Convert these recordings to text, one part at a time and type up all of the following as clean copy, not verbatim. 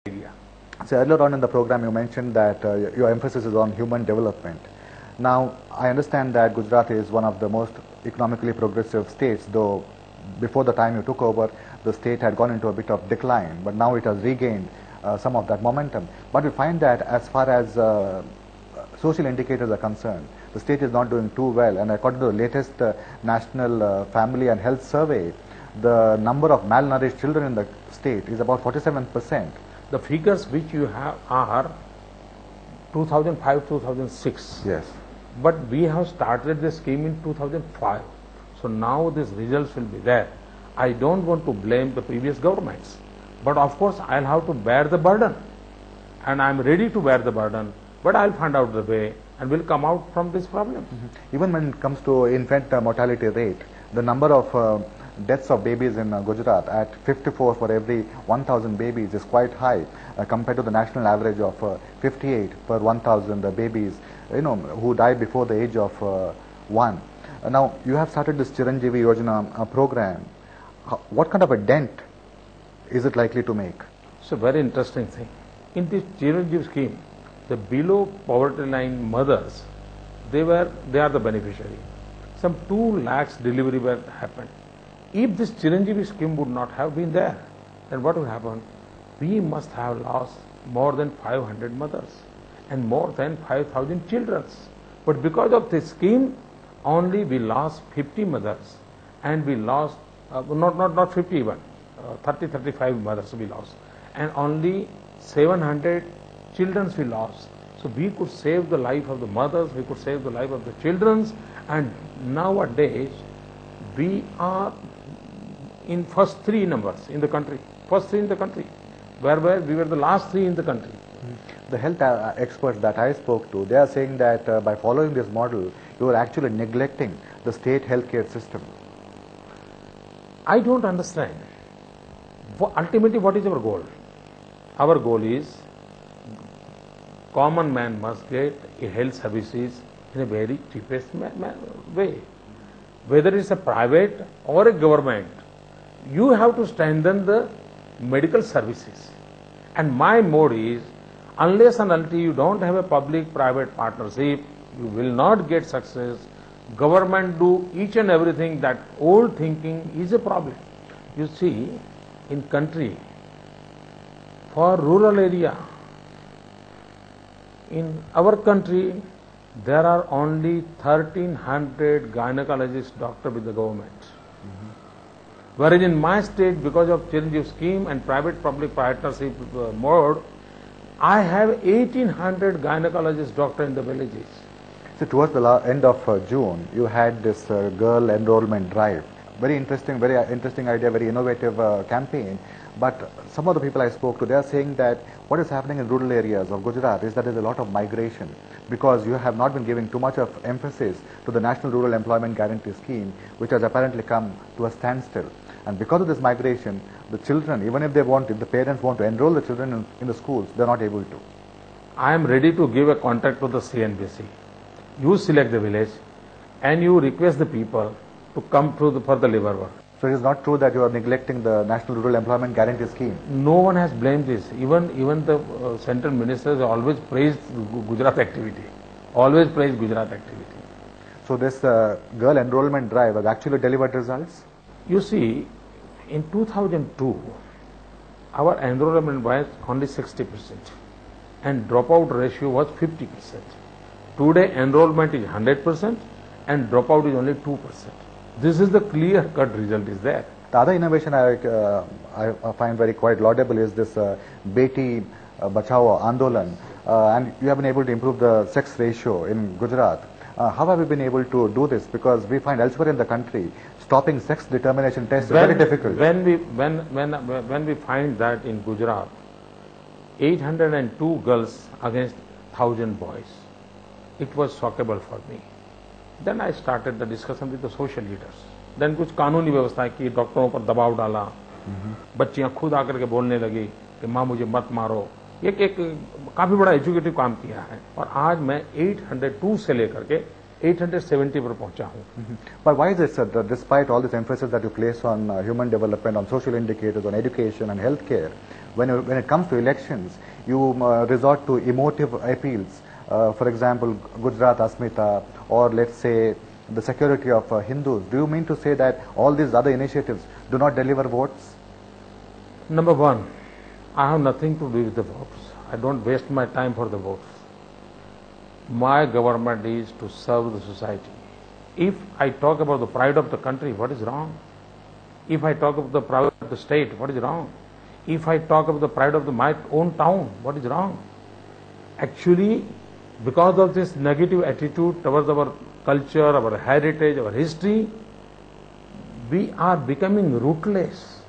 area. So earlier on in the program you mentioned that your emphasis is on human development. Now I understand that Gujarat is one of the most economically progressive states, though before the time you took over the state had gone into a bit of decline, but now it has regained some of that momentum. But we find that as far as social indicators are concerned, the state is not doing too well, and according to the latest National Family and Health Survey, the number of malnourished children in the state is about 47%. The figures which you have are 2005-2006. Yes. But we have started the scheme in 2005. So now these results will be there. I don't want to blame the previous governments. But of course, I'll have to bear the burden. And I'm ready to bear the burden. But I'll find out the way and we'll come out from this problem. Even when it comes to infant mortality rate, the number of deaths of babies in Gujarat at 54 for every 1,000 babies is quite high compared to the national average of 58 per 1,000 babies, who die before the age of 1. Now, you have started this Chiranjeevi Yojana program. What kind of a dent is it likely to make? It's a very interesting thing. In this Chiranjeevi scheme, the below poverty line mothers, they are the beneficiary. Some 2 lakhs delivery were happened. If this Chiranjeevi scheme would not have been there, then what will happen? We must have lost more than 500 mothers and more than 5,000 children. But because of this scheme, only we lost 50 mothers and we lost, not 50 even, 35 mothers we lost, and only 700 children we lost. So we could save the life of the mothers, we could save the life of the children, and nowadays we are in first 3 numbers in the country, where we were the last 3 in the country. The health experts that I spoke to, they are saying that by following this model, you are actually neglecting the state healthcare system. I don't understand. Ultimately, what is our goal? Our goal is common man must get a health services in a very cheapest way. Whether it's a private or a government, you have to strengthen the medical services. And my mode is, unless and until you don't have a public-private partnership, you will not get success. Government do each and everything. That old thinking is a problem. You see, in country, for rural area, in our country, there are only 1,300 gynecologist doctors with the government. Whereas in my state, because of Chiranjeevi scheme and private-public partnership mode, I have 1,800 gynecologist doctors in the villages. So towards the end of June, you had this girl enrollment drive. Very interesting idea, very innovative campaign. But some of the people I spoke to, they are saying that what is happening in rural areas of Gujarat is that there is a lot of migration, because you have not been giving too much of emphasis to the National Rural Employment Guarantee Scheme, which has apparently come to a standstill. And because of this migration, the children, even if the parents want to enroll the children in the schools, they are not able to. I am ready to give a contract to the CNBC. You select the village and you request the people to come for the labor work. So it is not true that you are neglecting the National Rural Employment Guarantee Scheme. No one has blamed this. Even the central ministers always praised Gujarat activity. Always praised Gujarat activity. So this girl enrollment drive has actually delivered results? You see, in 2002, our enrollment was only 60% and dropout ratio was 50%. Today enrollment is 100% and dropout is only 2%. This is the clear-cut result is there. The other innovation I find very quite laudable is this Beti Bachao Andolan, and you have been able to improve the sex ratio in Gujarat. How have you been able to do this? Because we find elsewhere in the country, stopping sex determination tests is very difficult. When we find that in Gujarat, 802 girls against 1,000 boys, it was shockable for me. Then I started the discussion with the social leaders. Then कुछ कानूनी व्यवस्था की, डॉक्टरों पर दबाव डाला, बच्चियां खुद आकर के बोलने लगी कि माँ मुझे मत मारो. एक काफी बड़ा एजुकेटिव काम किया है. और आज मैं 802 से लेकर के 870 पर पहुंचा हूं। But why is it, sir, that despite all this emphasis that you place on human development, on social indicators, on education and healthcare, when it comes to elections, you resort to emotive appeals? For example, Gujarat Asmita, or let's say the security of Hindus. Do you mean to say that all these other initiatives do not deliver votes? Number one, I have nothing to do with the votes. I don't waste my time for the votes. My government is to serve the society. If I talk about the pride of the country, what is wrong? If I talk about the pride of the state, what is wrong? If I talk about the pride of my own town, what is wrong? Actually, because of this negative attitude towards our culture, our heritage, our history, we are becoming rootless.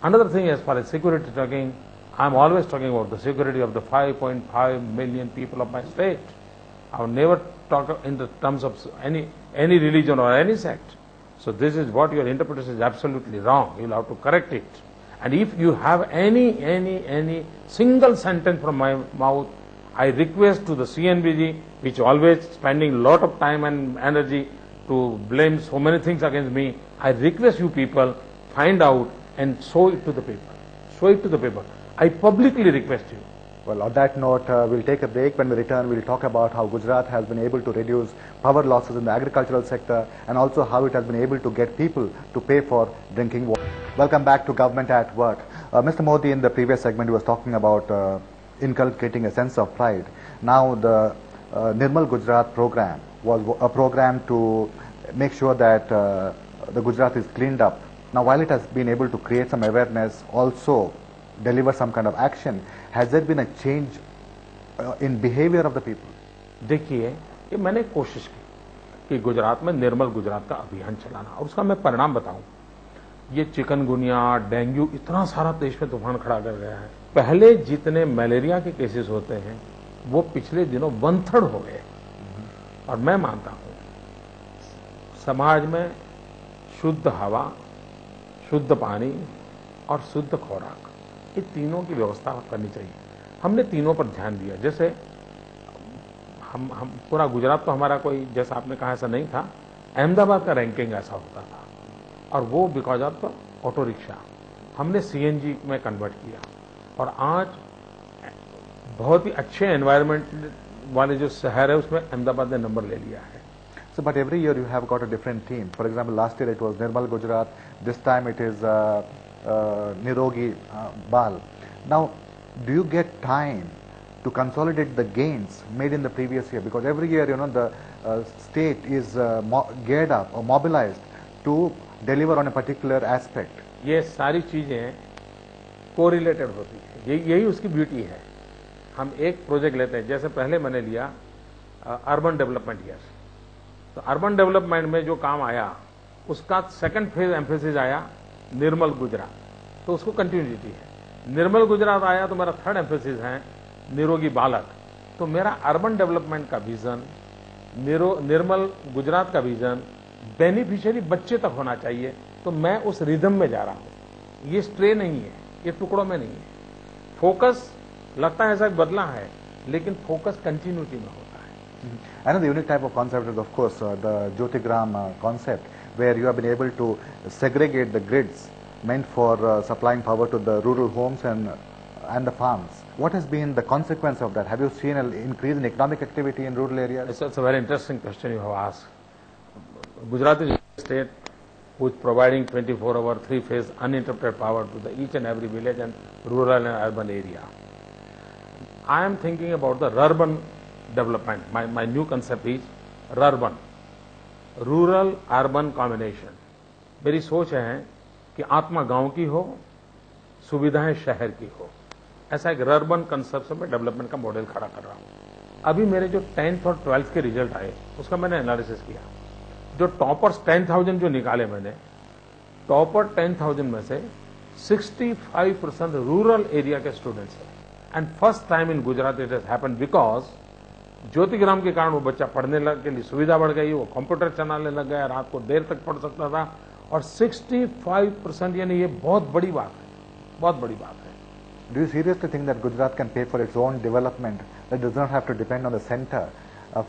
Another thing, as far as security talking, I am always talking about the security of the 5.5 million people of my state. I will never talk in the terms of any religion or any sect. So this is what your interpretation is absolutely wrong. You will have to correct it. And if you have any single sentence from my mouth, I request to the CNBC, which always spending a lot of time and energy to blame so many things against me, I request you people, find out and show it to the paper. Show it to the paper. I publicly request you. Well, on that note, we'll take a break. When we return, we'll talk about how Gujarat has been able to reduce power losses in the agricultural sector and also how it has been able to get people to pay for drinking water. Welcome back to Government at Work. Mr. Modi, in the previous segment, he was talking about inculcating a sense of pride. Now, the Nirmal Gujarat program was a program to make sure that the Gujarat is cleaned up. Now, while it has been able to create some awareness, also deliver some kind of action, has there been a change in behavior of the people? देखिए, ये मैंने कोशिश की कि गुजरात में निर्मल गुजरात का अभियान चलाना, और उसका मैं परिणाम बताऊं। ये चिकनगुनिया, डेंगू, इतना सारा देश में तूफान खड़ा कर गया है। पहले जितने मलेरिया के केसेस होते हैं, वो पिछले दिनों 1/3 हो गए। और मैं मानता हूं, समाज में शुद्ध हवा, शुद्ध पानी और शुद्ध खुराक, ये तीनों की व्यवस्था करनी चाहिए। हमने तीनों पर ध्यान दिया। जैसे हम पूरा गुजरात तो हमारा कोई, जैसा आपने कहा, ऐसा नहीं था। अहमदाबाद का रैंकिंग ऐसा होता था, और वो बिकॉज ऑफ ऑटो रिक्शा हमने सीएनजी में कन्वर्ट किया, और आज बहुत ही अच्छे एनवायरनमेंट वाले जो शहर है उसमें अहमदाबाद ने नंबर ले लिया है। So, but every year you have got a different theme. For example, last year it was Nirmal Gujarat. This time it is Nirogi Bal. Now, do you get time to consolidate the gains made in the previous year? Because every year, the state is geared up or mobilized to deliver on a particular aspect. ये सारी चीजें correlated होती है, यही उसकी beauty है। हम एक प्रोजेक्ट लेते हैं, जैसे पहले मैंने लिया अर्बन डेवलपमेंट ईयर, तो अर्बन डेवलपमेंट में जो काम आया उसका सेकंड फेज एम्फेसिस आया निर्मल गुजरात, तो उसको कंटिन्यूटी है। निर्मल गुजरात आया तो मेरा थर्ड एम्फेसिस है निरोगी बालक। तो मेरा अर्बन डेवलपमेंट का विजन, निर्मल गुजरात का विजन बेनिफिशियरी बच्चे तक होना चाहिए। तो मैं उस रिदम में जा रहा हूं। ये स्ट्रे नहीं है, ये टुकड़ों में नहीं है। फोकस लगता है ऐसा बदला है, लेकिन फोकस कंटिन्यूटी में होता है। Another unique type of concept is, of course, the Jyotigram concept, where you have been able to segregate the grids meant for supplying power to the rural homes and the farms. What has been the consequence of that? Have you seen an increase in economic activity in rural areas? It's a very interesting question you have asked. Gujarat is a state which is providing 24-hour, 3-phase uninterrupted power to each and every village and rural and urban area. I am thinking about the urban development. My new concept is urban, rural urban combination. मेरी सोच है कि आत्मा गांव की हो, सुविधाएं शहर की हो। ऐसा एक अर्बन कंसेप्ट में डेवलपमेंट का मॉडल खड़ा कर रहा हूं। अभी मेरे जो 10th और 12th के रिजल्ट आए, उसका मैंने एनालिसिस किया। जो टॉपर्स 10,000 जो निकाले मैंने, टॉपर 10,000 में से 65% रूरल एरिया के स्टूडेंट्स हैं। And first time in Gujarat it has happened because Jyotigram के कारण वो बच्चा पढ़ने के लिए सुविधा बढ़ गई, वो कंप्यूटर चलाने लग गया, रात को देर तक पढ़ सकता था। और 65%, यानी ये बहुत बड़ी बात है, बहुत बड़ी बात है। Do you seriously think that Gujarat can pay for its own development, that does not have to depend on the center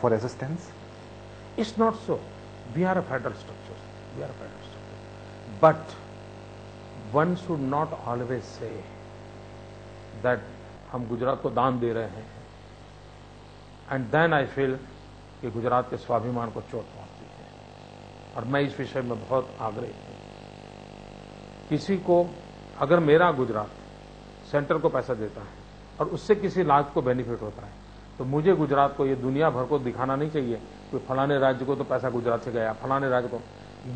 for assistance? It's not so. We are a federal structure. We are a federal structure. But one should not always say that हम गुजरात को दान दे रहे हैं, and then I feel कि गुजरात के स्वाभिमान को चोट पहुंचती है। और मैं इस विषय में बहुत आग्रही हूं। किसी को, अगर मेरा गुजरात सेंटर को पैसा देता है और उससे किसी राज्य को बेनिफिट होता है, तो मुझे गुजरात को ये दुनिया भर को दिखाना नहीं चाहिए कि फलाने राज्य को तो पैसा गुजरात से गया, फलाने राज्य को।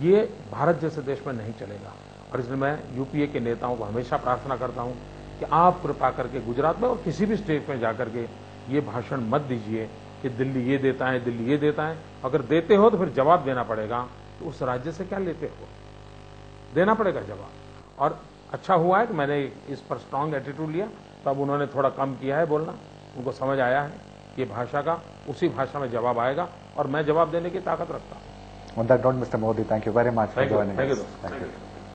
ये भारत जैसे देश में नहीं चलेगा। और इसलिए मैं यूपीए के नेताओं को हमेशा प्रार्थना करता हूं कि आप कृपा करके गुजरात में और किसी भी स्टेट में जाकर के ये भाषण मत दीजिए कि दिल्ली ये देता है, दिल्ली ये देता है। अगर देते हो तो फिर जवाब देना पड़ेगा। तो उस राज्य से क्या लेते हो, देना पड़ेगा जवाब। और अच्छा हुआ है कि मैंने इस पर स्ट्रांग एटीट्यूड लिया, तब उन्होंने थोड़ा कम किया है बोलना। उनको समझ आया है कि भाषा का उसी भाषा में जवाब आएगा, और मैं जवाब देने की ताकत रखता हूं। On that note, Mr. Modi, thank you very much for joining us. Thank you.